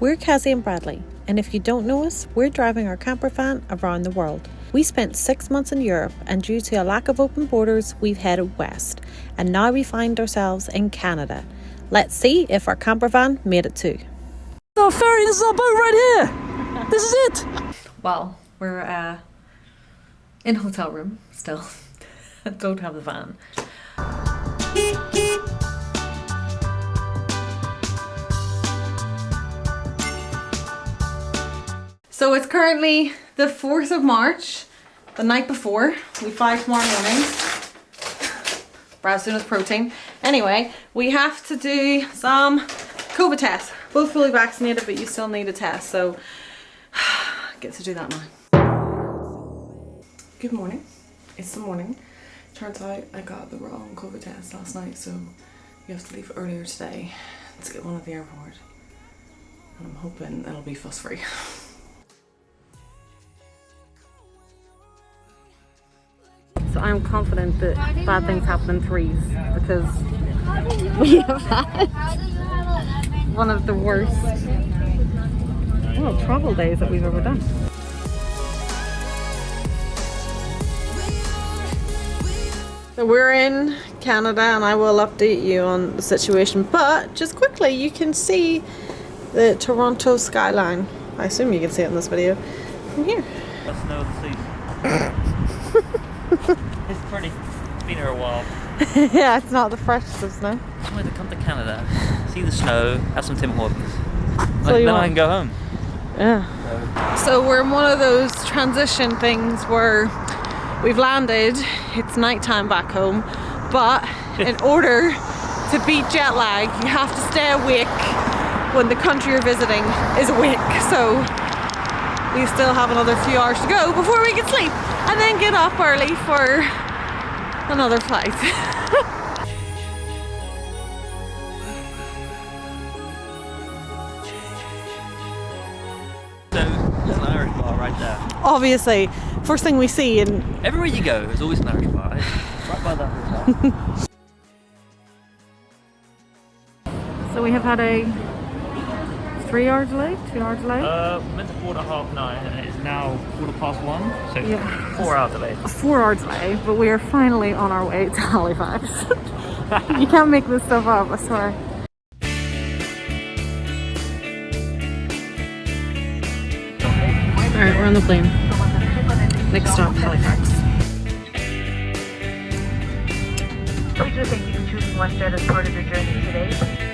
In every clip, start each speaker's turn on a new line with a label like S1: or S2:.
S1: We're Cazzy and Bradley, and if you don't know us, we're driving our camper van around the world. We spent 6 months in Europe, and due to a lack of open borders, we've headed west, and now we find ourselves in Canada. Let's see if our camper van made it too.
S2: Oh, ferry, this is our boat right here. This is it.
S1: Well, we're in a hotel room still. Don't have the van. So it's currently the 4th of March, the night before. We fly tomorrow morning. Brad's doing his protein. Anyway, we have to do some COVID tests. Both fully vaccinated, but you still need a test, so get to do that now. Good morning. It's the morning. Turns out I got the wrong COVID test last night, so we have to leave earlier today to get one at the airport. And I'm hoping it'll be fuss-free. So I'm confident that bad things happen in threes because we have had one of the worst travel days that we've ever done. So we're in Canada and I will update you on the situation, but just quickly you can see the Toronto skyline. I assume you can see it in this video from here.
S3: That's snow the seas. It's pretty. It's been here a while.
S1: Yeah, it's not the freshest of snow.
S3: I'm going to come to Canada, see the snow, have some Tim Hortons.
S1: So
S3: Then I can go home.
S1: Yeah. So we're in one of those transition things where we've landed, it's nighttime back home, but in order to beat jet lag, you have to stay awake when the country you're visiting is awake. So we still have another few hours to go before we can sleep and then get up early for another flight.
S3: So there's an Irish bar right there.
S1: Obviously, first thing we see and
S3: Everywhere you go, there's always an Irish bar. It's right by that hotel.
S1: so we have had a 3-hour delay, 2-hour delay?
S3: Meant to board at 9:30 and it is now 1:15, so
S1: Yeah.
S3: 4 hour delay.
S1: A 4-hour delay, but we are finally on our way to Halifax. You can't make this stuff up, I swear. Alright, we're on the plane. Next stop, Halifax.
S4: We do thank you for choosing OneJet as part of your journey today.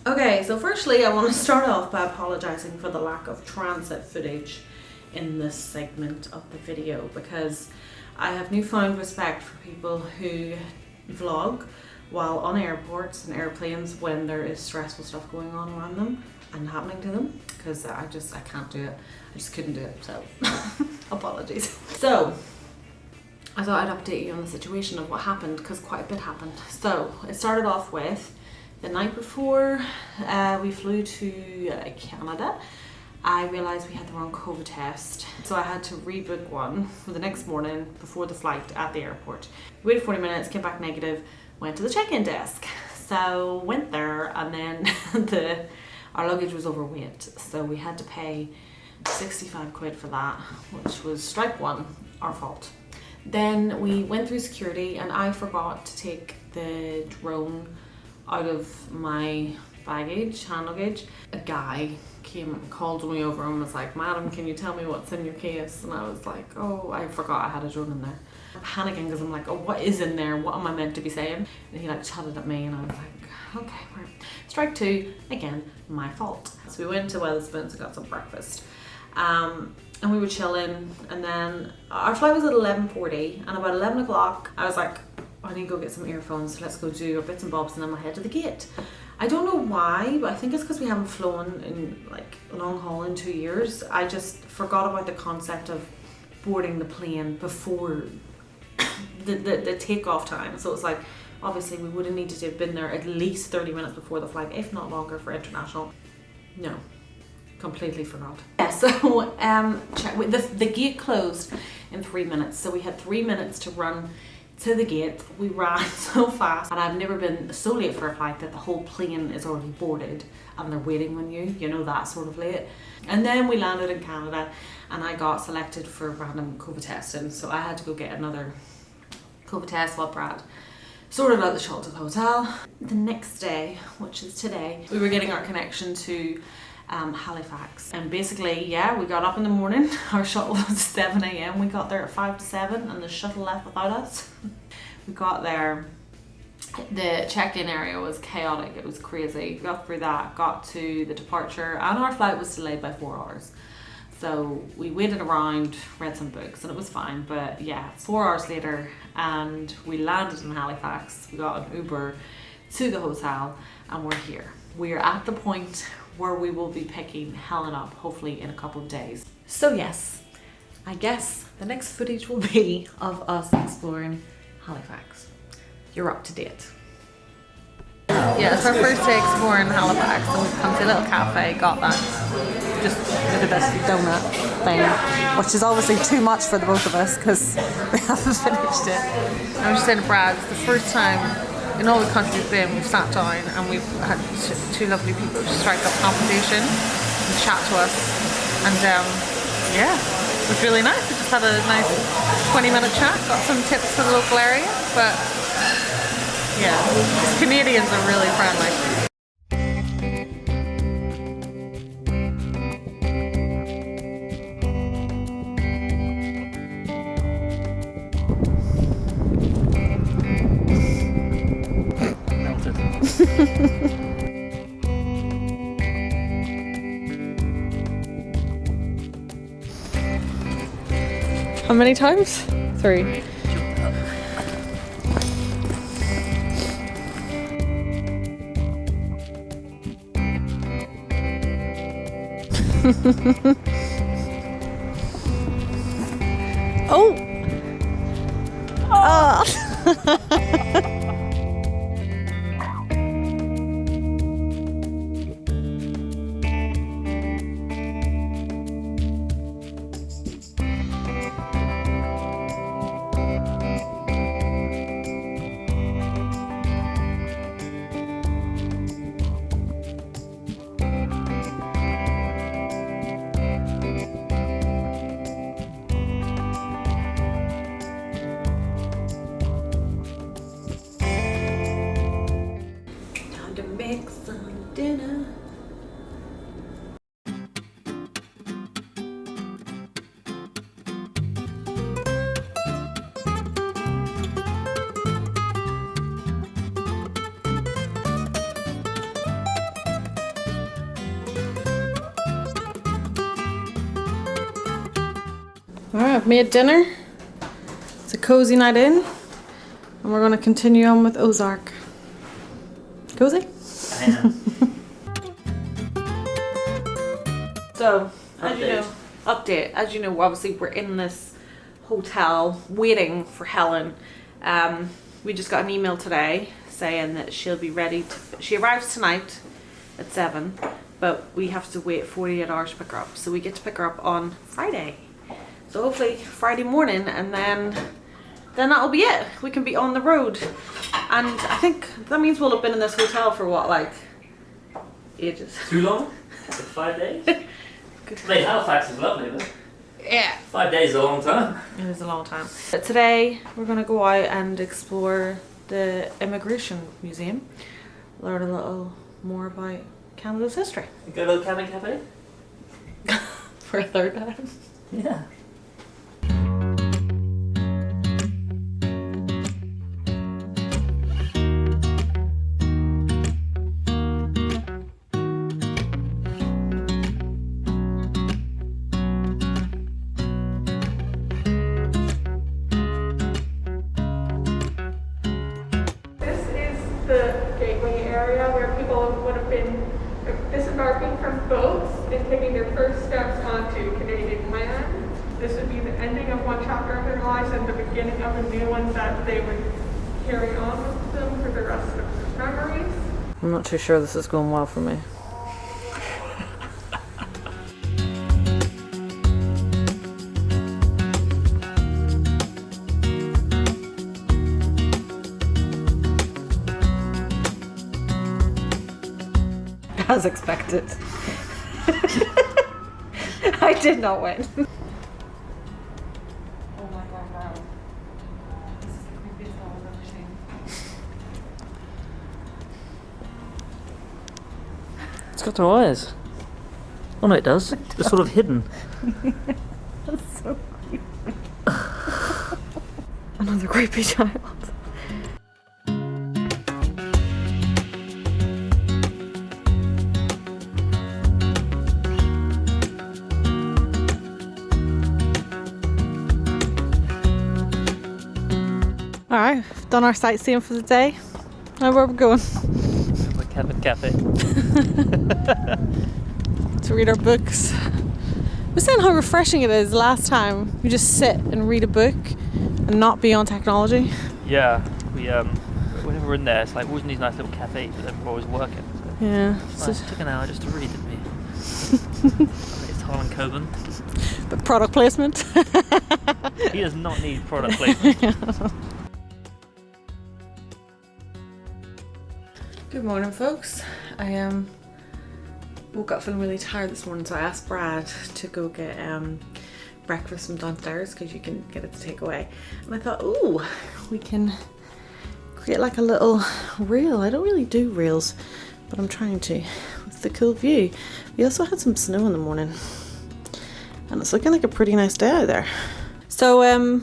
S1: Okay, so firstly I want to start off by apologising for the lack of transit footage in this segment of the video because I have newfound respect for people who vlog while on airports and airplanes when there is stressful stuff going on around them and happening to them, because I can't do it. I just couldn't do it, so apologies. So I thought I'd update you on the situation of what happened because quite a bit happened. So it started off with the night before we flew to Canada. I realised we had the wrong COVID test, so I had to rebook one for the next morning before the flight at the airport. We waited 40 minutes, came back negative, went to the check-in desk. So went there and then our luggage was overweight, so we had to pay 65 quid for that, which was strike one, our fault. Then we went through security and I forgot to take the drone out of my baggage, hand luggage. A guy came and called me over and was like, "Madam, can you tell me what's in your case?" And I was like, "Oh, I forgot I had a drone in there." I'm panicking because I'm like, "Oh, what is in there? What am I meant to be saying?" And he like chatted at me and I was like, "Okay, right." Strike two, again, my fault. So we went to Wetherspoons and got some breakfast. And we were chilling, and then our flight was at 11:40, and about 11 o'clock I was like, I need to go get some earphones, so let's go do our bits and bobs and then we'll head to the gate. I don't know why, but I think it's because we haven't flown in like long haul in 2 years. I just forgot about the concept of boarding the plane before the takeoff time. So it's like Obviously we would have needed to have been there at least 30 minutes before the flight, if not longer, for international. No, completely forgot. Yeah, so the gate closed in 3 minutes, so we had 3 minutes to run to the gate. We ran so fast, and I've never been so late for a flight that the whole plane is already boarded and they're waiting on you, you know, that sort of late. And then we landed in Canada and I got selected for random COVID testing, so I had to go get another COVID test while Brad sorted out the shuttle to the hotel. The next day, which is today, we were getting our connection to Halifax, and basically, yeah, we got up in the morning. Our shuttle was 7 a.m. We got there at 5 to 7 and the shuttle left without us. We got there, the check-in area was chaotic, it was crazy. We got through that, got to the departure, and our flight was delayed by 4 hours. So we waited around, read some books, and it was fine. But yeah, 4 hours later, and we landed in Halifax. We got an Uber to the hotel, and we're here. We're at the point where we will be picking Helen up, hopefully in a couple of days. So yes, I guess the next footage will be of us exploring Halifax. You're up to date. Yeah, it's our first day exploring Halifax, and we've come to a little cafe, got that just with the best donut thing, which is obviously too much for the both of us because we haven't finished it. I was just saying to Brad, it's the first time in all the countries we've been, we've sat down and we've had two lovely people to strike up conversation and chat to us, and yeah, it was really nice. We just had a nice 20-minute chat, got some tips for the local area, but yeah, Canadians are really friendly. How many times? 3. Oh! Make some dinner. Alright, I've made dinner. It's a cozy night in, and we're going to continue on with Ozark. Cozy? So, as you know, as you know, obviously we're in this hotel waiting for Helen. We just got an email today saying that she'll be ready to, she arrives tonight at 7, but we have to wait 48 hours to pick her up. So we get to pick her up on Friday. So hopefully Friday morning, and then that'll be it. We can be on the road. And I think that means we'll have been in this hotel for what, like, ages.
S3: Too long? 5 days? Wait, Halifax is lovely, isn't it?
S1: Yeah.
S3: 5 days is a long time.
S1: It is a long time. But today we're going to go out and explore the Immigration Museum. Learn a little more about Canada's history.
S3: You go to the cabin cafe?
S1: For a third time.
S3: Yeah.
S5: The gateway area where people would have been disembarking from boats and taking their first steps onto Canadian land. This would be the ending of one chapter of their lives and the beginning of a new one that they would carry on with them for the rest of their memories.
S1: I'm not too sure this is going well for me. As expected. I did not win. Oh my god, wow. This is the creepiest doll I've ever seen.
S3: It's got no eyes. Oh no, it does. It's sort of hidden.
S1: That's so creepy. Another creepy child. Alright, done our sightseeing for the day. Now where are we going?
S3: The Cabin Cafe.
S1: To read our books. We were saying how refreshing it is last time. You just sit and read a book and not be on technology.
S3: Yeah, whenever we're in there, it's like always in these nice little cafes, but then we're always working. So
S1: Yeah.
S3: it's nice. It took an hour just to read, didn't we? I think it's Harlan Coben.
S1: But product placement.
S3: He does not need product placement.
S1: Good morning, folks. I woke up feeling really tired this morning, so I asked Brad to go get breakfast from downstairs because you can get it to take away. And I thought, ooh, we can create like a little reel. I don't really do reels, but I'm trying to. It's the cool view. We also had some snow in the morning, and it's looking like a pretty nice day out there. So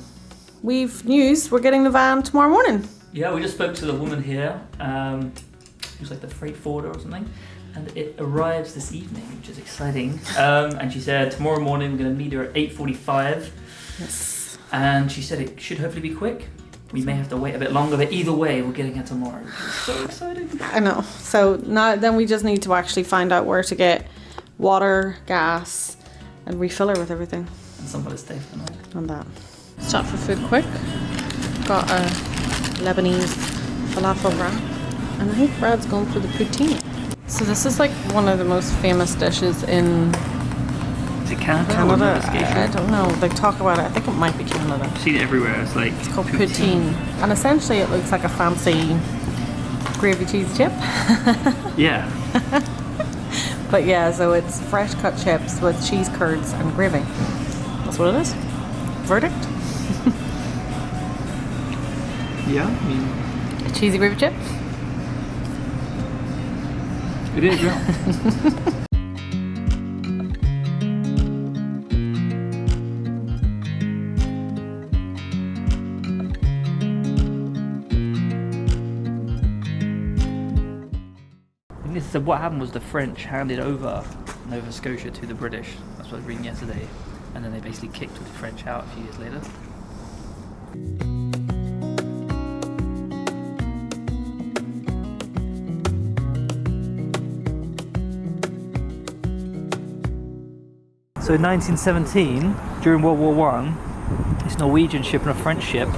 S1: we've news. We're getting the van tomorrow morning.
S3: Yeah, we just spoke to the woman here. It was like the freight forwarder or something, and it arrives this evening, which is exciting. And she said tomorrow morning we're going to meet her at 8:45.
S1: Yes.
S3: And she said it should hopefully be quick. We may have to wait a bit longer, but either way we're getting her tomorrow. It's so exciting.
S1: I know. So now then we just need to actually find out where to get water, gas, and refill her with everything.
S3: And somebody's stay for the night.
S1: On that. Stop for food quick. Got a Lebanese falafel wrap. And I think Brad's going for the poutine. So this is like one of the most famous dishes in
S3: Is it Canada? Or
S1: Canada.
S3: Nova Scotia?
S1: I don't know. They talk about it. I think it might be Canada.
S3: I've seen it everywhere. It's like
S1: It's called poutine. And essentially it looks like a fancy gravy cheese chip.
S3: Yeah.
S1: But yeah, so it's fresh cut chips with cheese curds and gravy. That's what it is. Verdict?
S3: Yeah. I mean,
S1: Cheesy gravy chip?
S3: it is. Yeah. So what happened was the French handed over Nova Scotia to the British. That's what I was reading yesterday. And then they basically kicked the French out a few years later. So in 1917, during World War I, this Norwegian ship and a French ship,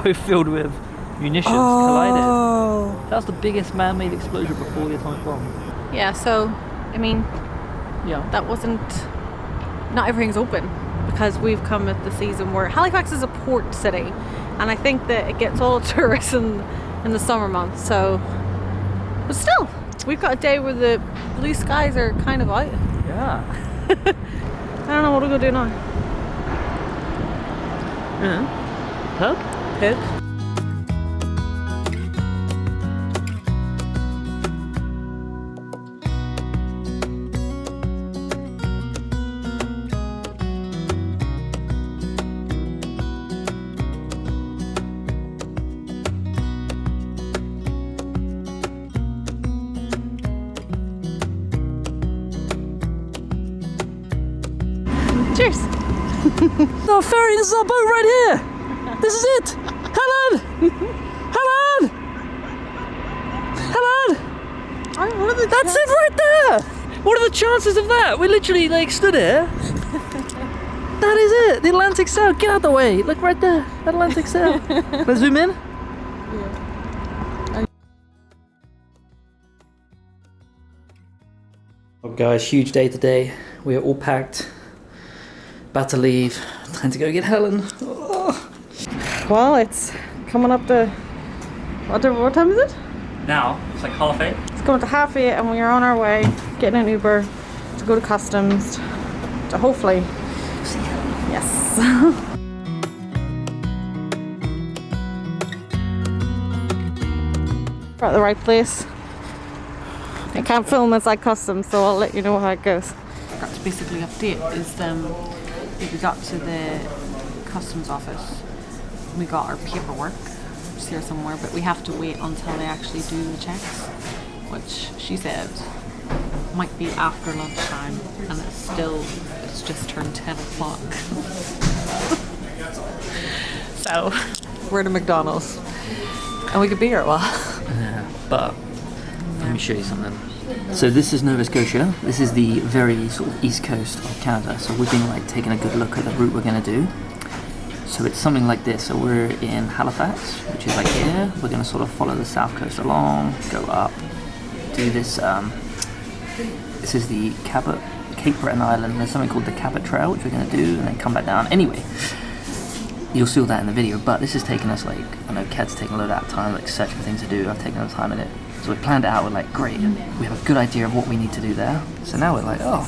S3: both filled with munitions, collided. That was the biggest man-made explosion before the atomic bomb.
S1: Yeah, so, I mean,
S3: Yeah.
S1: that wasn't, not everything's open because we've come at the season where Halifax is a port city and I think that it gets all tourists in the summer months, so, but still, we've got a day where the blue skies are kind of out.
S3: Yeah.
S1: I don't know what we're going to do now.
S3: Pub?
S1: Pub? Cheers.
S2: No, ferry, this is our boat right here. This is it. Helen! Helen! Helen! That's it right there. What are the chances of that? We literally like stood here. That is it. The Atlantic Sail. Get out the way. Look right there. Atlantic Sail. Let's zoom in.
S1: Yeah.
S3: Guys, huge day today. We are all packed, about to leave. Time to go get Helen. Oh.
S1: Well, it's coming up to what time is it?
S3: Now it's like 8:30.
S1: It's going to 8:30 and we are on our way, getting an Uber to go to customs to hopefully
S3: See Helen.
S1: yes. We're at the right place. I can't film inside customs, so I'll let you know how it goes. That's basically update is we got to the customs office. We got our paperwork. It's here somewhere, but we have to wait until they actually do the checks, which she said might be after lunchtime, and it's just turned 10 o'clock. So we're at McDonald's, and we could be here a while.
S3: Yeah, but let me show you something. So this is Nova Scotia. This is the very sort of east coast of Canada. So we've been like taking a good look at the route we're going to do. So it's something like this. So we're in Halifax, which is like here. We're going to sort of follow the south coast along, go up, do this. This is the Cape Breton Island. There's something called the Cabot Trail, which we're going to do, and then come back down. Anyway, you'll see all that in the video. But this has taken us like, I know Ked's taken a load of time, like searching for things to do. I've taken the time in it. So we planned it out. We're like, great. We have a good idea of what we need to do there. So now we're like, oh,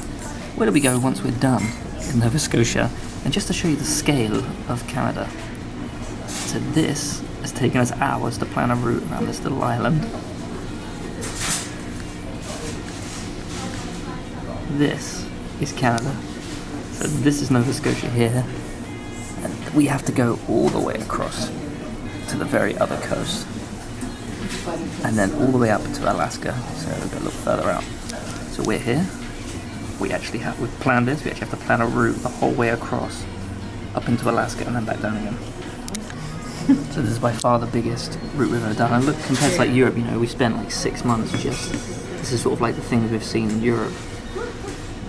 S3: where do we go once we're done in Nova Scotia? And just to show you the scale of Canada. So this has taken us hours to plan a route around this little island. This is Canada. So this is Nova Scotia here. And we have to go all the way across to the very other coast. And then all the way up to Alaska. So we'll go a little further out. So we're here. We've planned this. We actually have to plan a route the whole way across, up into Alaska and then back down again. So this is by far the biggest route we've ever done. And look, compared to like Europe, you know, we spent like 6 months just. This is sort of like the things we've seen in Europe.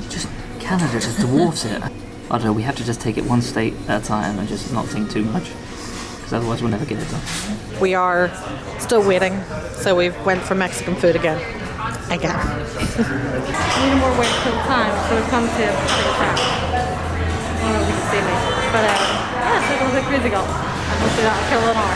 S3: Just Canada just dwarfs it. I don't know. We have to just take it one state at a time and just not think too much, because otherwise we'll never get it done.
S1: We are still waiting, so we've went for Mexican food again. We need more wait till time, so we've come to take a chat. I don't know if you can see me, but yeah, so it was a crazy goal, and hopefully that'll kill it all.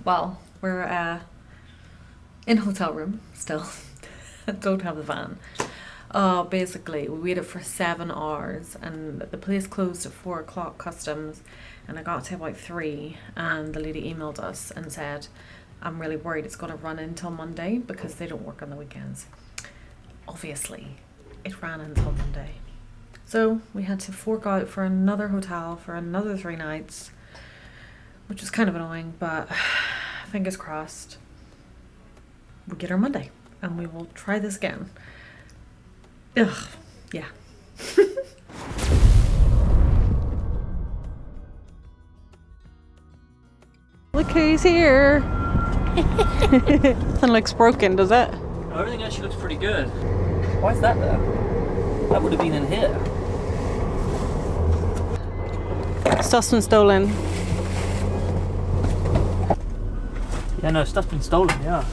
S1: Well, we're in a hotel room still. Don't have the van. Basically, we waited for 7 hours, and the place closed at 4 o'clock customs, and I got to about 3, and the lady emailed us and said, I'm really worried it's going to run until Monday because they don't work on the weekends. Obviously, it ran until Monday. So we had to fork out for another hotel for another 3 nights, which was kind of annoying, but fingers crossed we'll get our Monday and we will try this again. Ugh, yeah. Look who's here. Nothing looks broken, does it?
S3: Everything actually looks pretty good. Why is that there? That would have been in here.
S1: Stuff's been stolen.
S3: Yeah, no, stuff's been stolen, yeah.